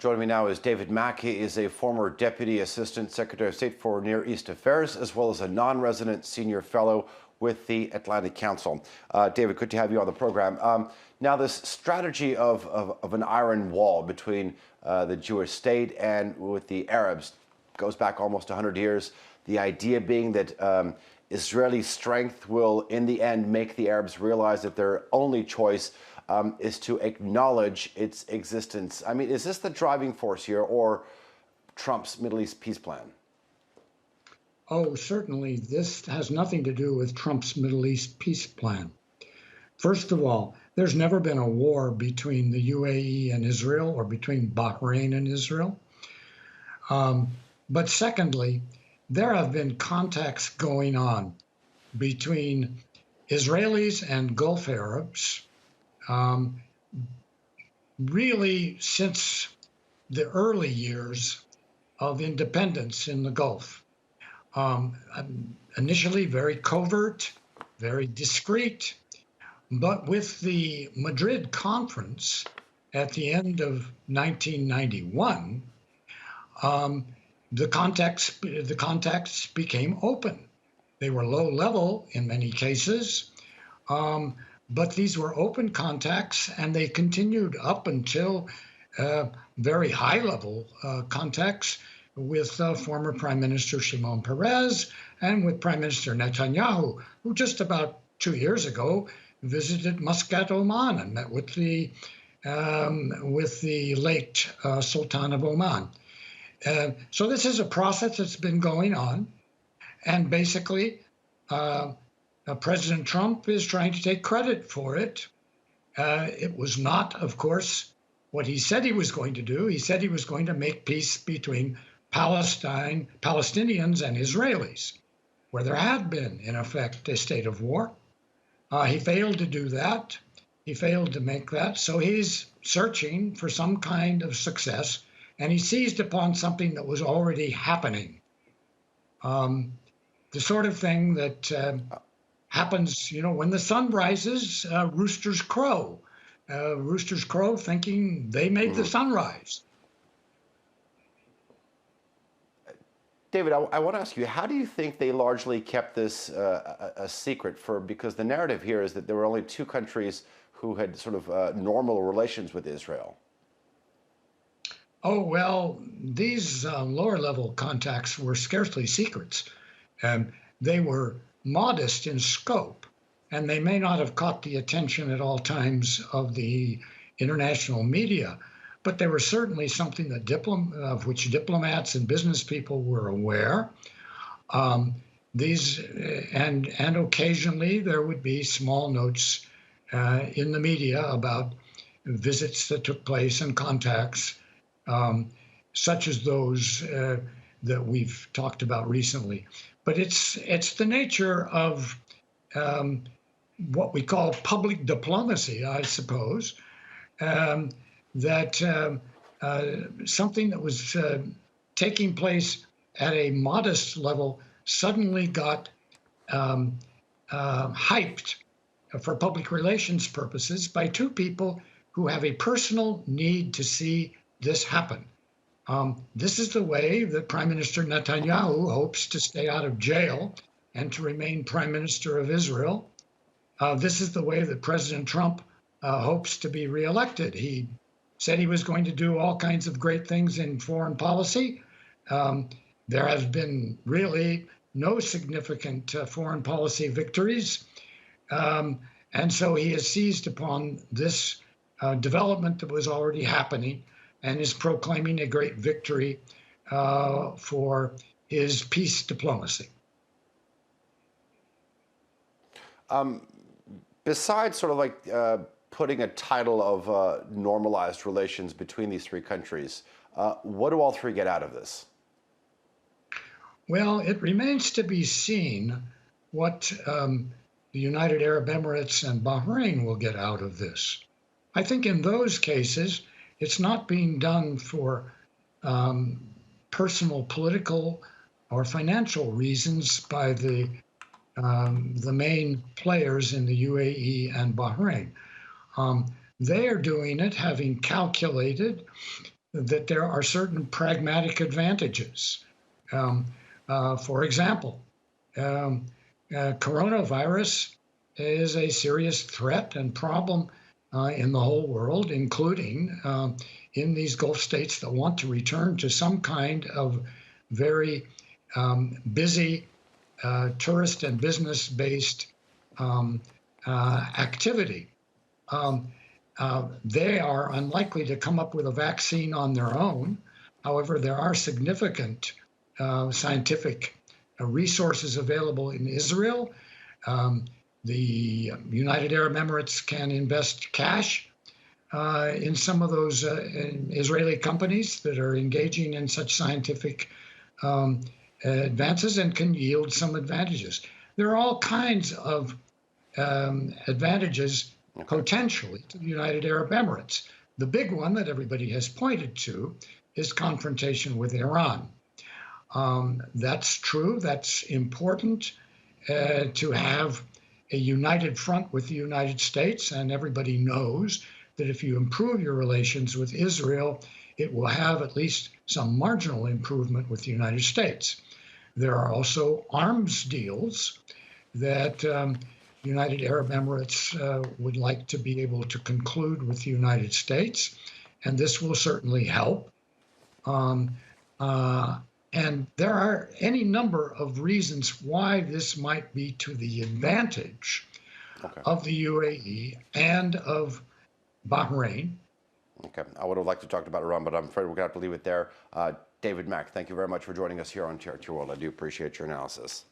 Joining me now is David Mack. He is a former Deputy Assistant Secretary of State for Near East Affairs, as well as a non-resident senior fellow with the Atlantic Council. David, good to have you on the program. Now, this strategy of an iron wall between the Jewish state and with the Arabs goes back almost 100 years. The idea being that Israeli strength will, in the end, make the Arabs realize that their only choice is to acknowledge its existence. I mean, is this the driving force here, or Trump's Middle East peace plan? Oh, certainly. This has nothing to do with Trump's Middle East peace plan. First of all, there's never been a war between the UAE and Israel or between Bahrain and Israel. But secondly, there have been contacts going on between Israelis and Gulf Arabs really since the early years of independence in the Gulf. Initially very covert, very discreet, but with the Madrid conference at the end of 1991, the contacts became open. They were low level in many cases, but these were open contacts, and they continued up until very high level contacts with former Prime Minister Shimon Peres and with Prime Minister Netanyahu, who just about 2 years ago visited Muscat, Oman, and met with the late Sultan of Oman. So this is a process that's been going on, and basically President Trump is trying to take credit for it. It was not, of course, what he said he was going to do. He said he was going to make peace between Palestinians and Israelis, where there had been, in effect, a state of war. He failed to do that. He failed to make that. So he's searching for some kind of success, and he seized upon something that was already happening. The sort of thing that happens, when the sun rises, roosters crow. Roosters crow thinking they made the sunrise. David, I want to ask you, how do you think they largely kept this a secret because the narrative here is that there were only two countries who had sort of normal relations with Israel? Oh, well, these lower level contacts were scarcely secrets. They were modest in scope, and they may not have caught the attention at all times of the international media, but they were certainly something that of which diplomats and business people were aware. And occasionally there would be small notes in the media about visits that took place and contacts, such as those that we've talked about recently. But it's the nature of what we call public diplomacy, I suppose, that something that was taking place at a modest level suddenly got hyped for public relations purposes by two people who have a personal need to see this happen. This is the way that Prime Minister Netanyahu hopes to stay out of jail and to remain Prime Minister of Israel. This is the way that President Trump hopes to be reelected. He said he was going to do all kinds of great things in foreign policy. There has been really no significant foreign policy victories. And so he has seized upon this development that was already happening and is proclaiming a great victory for his peace diplomacy. Besides sort of like putting a title of normalized relations between these three countries, what do all three get out of this? Well, it remains to be seen what the United Arab Emirates and Bahrain will get out of this. I think in those cases, it's not being done for personal, political, or financial reasons by the main players in the UAE and Bahrain. They are doing it having calculated that there are certain pragmatic advantages. For example, coronavirus is a serious threat and problem in the whole world, including in these Gulf states that want to return to some kind of very busy tourist and business-based activity. They are unlikely to come up with a vaccine on their own. However, there are significant scientific resources available in Israel. The United Arab Emirates can invest cash in some of those Israeli companies that are engaging in such scientific advances and can yield some advantages. There are all kinds of advantages potentially to the United Arab Emirates. The big one that everybody has pointed to is confrontation with Iran. That's true. That's important to have a united front with the United States, and everybody knows that if you improve your relations with Israel, it will have at least some marginal improvement with the United States. There are also arms deals that United Arab Emirates would like to be able to conclude with the United States, and this will certainly help. And there are any number of reasons why this might be to the advantage of the UAE and of Bahrain. Okay, I would have liked to talk about Iran, but I'm afraid we're going to have to leave it there. David Mack, thank you very much for joining us here on TRT World. I do appreciate your analysis.